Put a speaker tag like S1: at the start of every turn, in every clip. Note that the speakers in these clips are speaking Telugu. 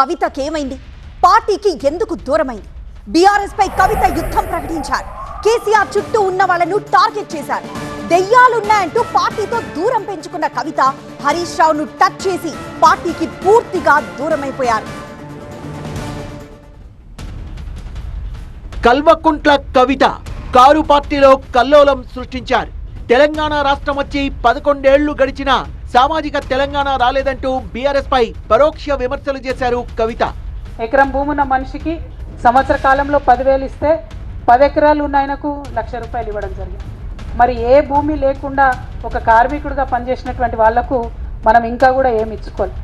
S1: కవితకేమైంది? పార్టీకి ఎందుకు దూరమైంది? బీఆర్ఎస్ పై కవిత యుద్ధం ప్రకటించారు. కేసీఆర్ చుట్టూ ఉన్న వాళ్ళను టార్గెట్ చేశారు. దెయ్యాలున్నాయంటూ పార్టీతో దూరం పెంచుకున్న కవిత హరీష్ రావును టచ్ చేసి పార్టీకి పూర్తిగా దూరమైపోయారు.
S2: కల్వకుంట్ల కవిత కారు పార్టీలో కల్లోలం సృష్టించారు. తెలంగాణ రాష్ట్రం వచ్చి 11 ఏళ్లు గడిచినా సామాజిక తెలంగాణ రాలేదంటూ బీఆర్ఎస్ పై పరోక్ష విమర్శలు చేశారు కవిత.
S3: ఎకరం భూమి ఉన్న మనిషికి సంవత్సర కాలంలో 10,000 ఇస్తే 10 ఎకరాలు ఉన్న ఆయనకు ₹1,00,000 ఇవ్వడం జరిగింది. మరి ఏ భూమి లేకుండా ఒక కార్మికుడిగా పనిచేసినటువంటి వాళ్లకు మనం ఇంకా కూడా ఏమి ఇచ్చుకోవాలి.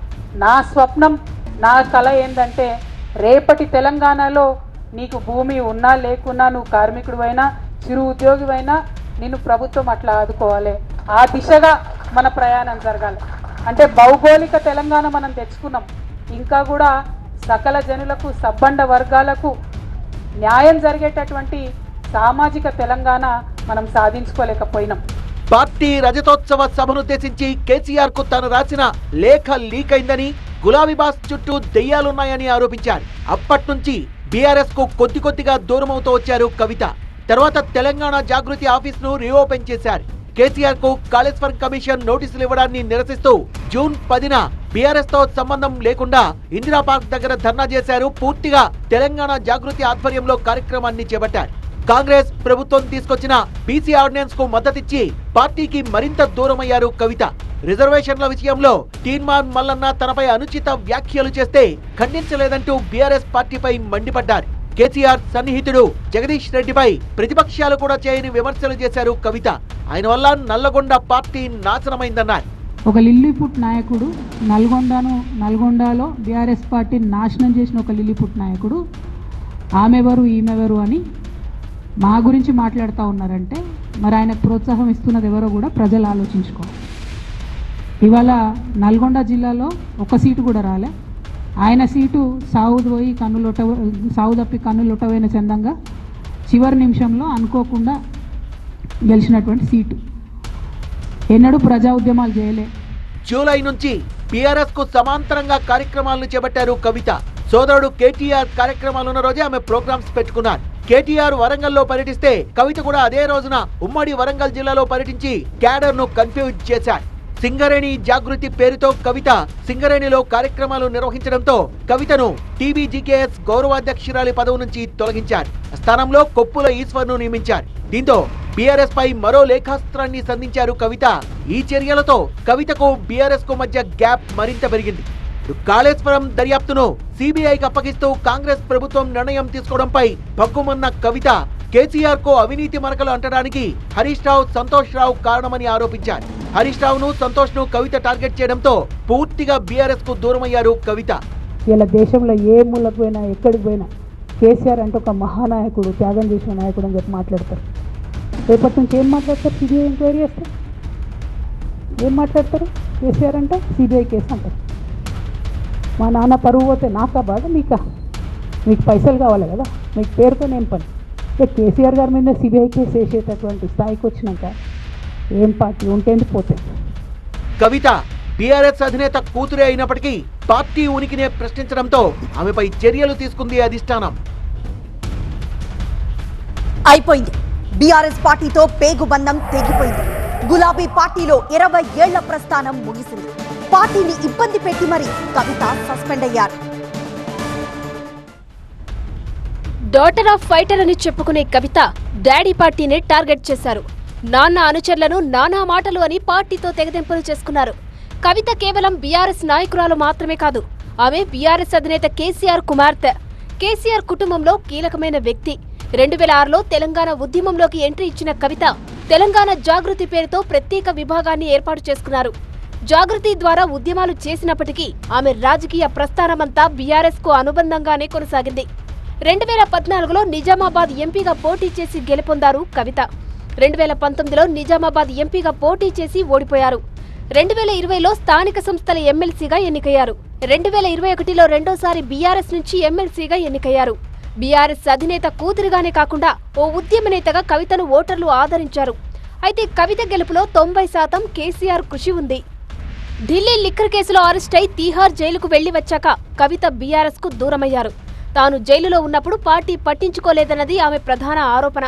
S3: నా స్వప్నం, నా కళ ఏంటంటే రేపటి తెలంగాణలో నీకు భూమి ఉన్నా లేకున్నా, నువ్వు కార్మికుడివైనా చిరు ఉద్యోగివైనా నిన్ను ప్రభుత్వం అట్లా ఆదుకోవాలి. ఆ దిశగా మన ప్రయాణం జరగాలి. అంటే భౌగోళిక తెలంగాణ మనం తెచ్చుకున్నాం, ఇంకా కూడా సకల జనులకు సబ్బండ వర్గాలకు న్యాయం జరిగేటటువంటి సామాజిక తెలంగాణ మనం సాధించుకోలేకపోయినాం.
S2: పార్టీ రజతోత్సవ సభనుద్దేశించి కేసీఆర్ కు తాను రాసిన లేఖ లీక్ అయిందని, గులాబీ బాస్ చుట్టూ దెయ్యాలున్నాయని ఆరోపించారు. అప్పట్నుంచి బీఆర్ఎస్ కు కొద్దిగా దూరమవుతూ వచ్చారు కవిత. తర్వాత తెలంగాణ జాగృతి ఆఫీస్ ను రీఓపెన్ చేశారు. కేసీఆర్ కు కాళేశ్వరం కమిషన్ నోటీసులు ఇవ్వడాన్ని నిరసిస్తూ జూన్ 10న బీఆర్ఎస్ తో సంబంధం లేకుండా ఇందిరా పార్క్ దగ్గర ధర్నా చేశారు. పూర్తిగా తెలంగాణ జాగృతి ఆధ్వర్యంలో కార్యక్రమాన్ని చేపట్టారు. కాంగ్రెస్ ప్రభుత్వం తీసుకొచ్చిన బీసీ ఆర్డినెన్స్ కు మద్దతిచ్చి పార్టీకి మరింత దూరమయ్యారు కవిత. రిజర్వేషన్ల విషయంలో తీన్మార్ మల్లన్న తనపై అనుచిత వ్యాఖ్యలు చేస్తే ఖండించలేదంటూ బీఆర్ఎస్ పార్టీపై మండిపడ్డారు. కేసీఆర్ సన్నిహితుడు జగదీష్ రెడ్డిపై ప్రతిపక్షాలు కూడా చేయని విమర్శలు చేశారు కవిత. ఆయన వల్ల నల్లగొండ పార్టీ నాశనమైందన్నారు.
S4: ఒక లిల్లీపుట్ నాయకుడు నల్గొండలో బీఆర్ఎస్ పార్టీని నాశనం చేసిన ఒక లిల్లీపుట్ నాయకుడు ఆమెవరు ఈమెవరు అని మా గురించి మాట్లాడుతూ ఉన్నారంటే మరి ఆయన ప్రోత్సాహం ఇస్తున్నది ఎవరో కూడా ప్రజలు ఆలోచించుకోవాలి. ఇవాళ నల్గొండ జిల్లాలో ఒక సీటు కూడా రాలే. ఆయన సీటు సాగు తప్పి కన్నులొట్టవైన చందంగా చివరి నిమిషంలో అనుకోకుండా గెలిచినటువంటి సీటు. ఎన్నడూ ప్రజా ఉద్యమాలు చేయలే.
S2: జూలై నుంచి బీఆర్ఎస్ కు సమాంతరంగా కార్యక్రమాలను చేపట్టారు కవిత. సోదరుడు కేటీఆర్ కార్యక్రమాలున్న రోజే ఆమె ప్రోగ్రామ్స్ పెట్టుకున్నారు. కేటీఆర్ వరంగల్లో పర్యటిస్తే కవిత కూడా అదే రోజున ఉమ్మడి వరంగల్ జిల్లాలో పర్యటించి క్యాడర్ ను కన్ఫ్యూజ్ చేశారు. సింగరేణి జాగృతి పేరుతో కవిత సింగరేణిలో కార్యక్రమాలు నిర్వహించడంతో కవితను టీబీజీకేఎస్ గౌరవాధ్యక్షురాలి పదవి నుంచి తొలగించారు. స్థానంలో కొప్పుల ఈశ్వర్ను నియమించారు. దీంతో బీఆర్ఎస్ పై మరో లేఖాస్త్రాన్ని సంధించారు కవిత. ఈ చర్యలతో కవితకు బీఆర్ఎస్ కు మధ్య గ్యాప్ మరింత పెరిగింది. కాళేశ్వరం దర్యాప్తును సిబిఐకి అప్పగిస్తూ కాంగ్రెస్ ప్రభుత్వం నిర్ణయం తీసుకోవడంపై భగ్గుమన్న కవిత కేసీఆర్ కు అవినీతి మరకలు అంటడానికి హరీష్ రావు, సంతోష్ రావు కారణమని ఆరోపించారు. హరీష్ రావును, సంతోష్ ను కవిత టార్గెట్ చేయడంతో పూర్తిగా బీఆర్ఎస్ కు దూరమయ్యారు కవిత.
S4: ఇలా దేశంలో ఏ మూలకు పోయినా ఎక్కడికి పోయినా కేసీఆర్ అంటే ఒక మహానాయకుడు, త్యాగం చేసిన నాయకుడు అని చెప్పి మాట్లాడతారు. రేపటి నుంచి ఏం మాట్లాడతారు? సిబిఐ ఎంక్వైరీ చేస్తారు. ఏం మాట్లాడతారు? కేసీఆర్ అంటే సిబిఐ కేసు అంటారు. మా నాన్న పరువు పోతే నాకా బాధ, మీకా? మీకు పైసలు కావాలి కదా, మీకు పేరుతో నేను పని. కేసీఆర్ గారి మీద సిబిఐ కేసు వేసేటటువంటి స్థాయికి వచ్చినాక ఏం పార్టీ ఉంటేంది పోతే.
S2: కవిత బీఆర్ఎస్ అధినేత కూతురే అయినప్పటికీ పార్టీ ఉనికినే ప్రశ్నించడంతో ఆమెపై చర్యలు తీసుకుంది అధిష్టానం.
S1: అయిపోయింది. బీఆర్ఎస్ పార్టీతో పేగుబంధం తెగిపోయింది. గులాబీ పార్టీలో 20 ఏళ్ల ప్రస్థానం ముగిసింది. పార్టీని ఇబ్బంది పెట్టి మరి కవిత సస్పెండ్ అయ్యారు.
S5: డాటర్ ఆఫ్ ఫైటర్ అని చెప్పుకునే కవిత డాడీ పార్టీని టార్గెట్ చేశారు. నాన్న అనుచరులను నానా మాటలు అని పార్టీతో తెగదెంపులు చేసుకున్నారు. కవిత కేవలం బీఆర్ఎస్ నాయకురాలు మాత్రమే కాదు, ఆమె బీఆర్ఎస్ అధినేత కేసీఆర్ కుమార్తె. కేసీఆర్ కుటుంబంలో కీలకమైన వ్యక్తి. 2006లో తెలంగాణ ఉద్యమంలోకి ఎంట్రీ ఇచ్చిన కవిత తెలంగాణ జాగృతి పేరుతో ప్రత్యేక విభాగాన్ని ఏర్పాటు చేసుకున్నారు. జాగృతి ద్వారా ఉద్యమాలు చేసినప్పటికీ ఆమె రాజకీయ ప్రస్థానమంతా బీఆర్ఎస్ కు అనుబంధంగానే కొనసాగింది. 2014లో నిజామాబాద్ ఎంపీగా పోటీ చేసి గెలుపొందారు కవిత. 2019లో నిజామాబాద్ ఎంపీగా పోటీ చేసి ఓడిపోయారు. 2020లో స్థానిక సంస్థల ఎమ్మెల్సీగా ఎన్నికయ్యారు. 2021లో రెండోసారి బీఆర్ఎస్ నుంచి ఎమ్మెల్సీగా ఎన్నికయ్యారు. బీఆర్ఎస్ అధినేత కూతురుగానే కాకుండా ఓ ఉద్యమ నేతగా కవితను ఓటర్లు ఆదరించారు. అయితే కవిత గెలుపులో 90% కేసీఆర్ కృషి ఉంది. ఢిల్లీ లిక్కర్ కేసులో అరెస్ట్ అయి తీహార్ జైలుకు వెళ్లి వచ్చాక కవిత బీఆర్ఎస్ కు దూరమయ్యారు. తాను జైలులో ఉన్నప్పుడు పార్టీ పట్టించుకోలేదన్నది ఆమె ప్రధాన ఆరోపణ.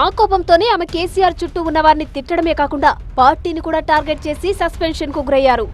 S5: ఆ కోపంతోనే ఆమె కేసీఆర్ చుట్టూ ఉన్నవారిని తిట్టడమే కాకుండా పార్టీని కూడా టార్గెట్ చేసి సస్పెన్షన్ కు గురయ్యారు.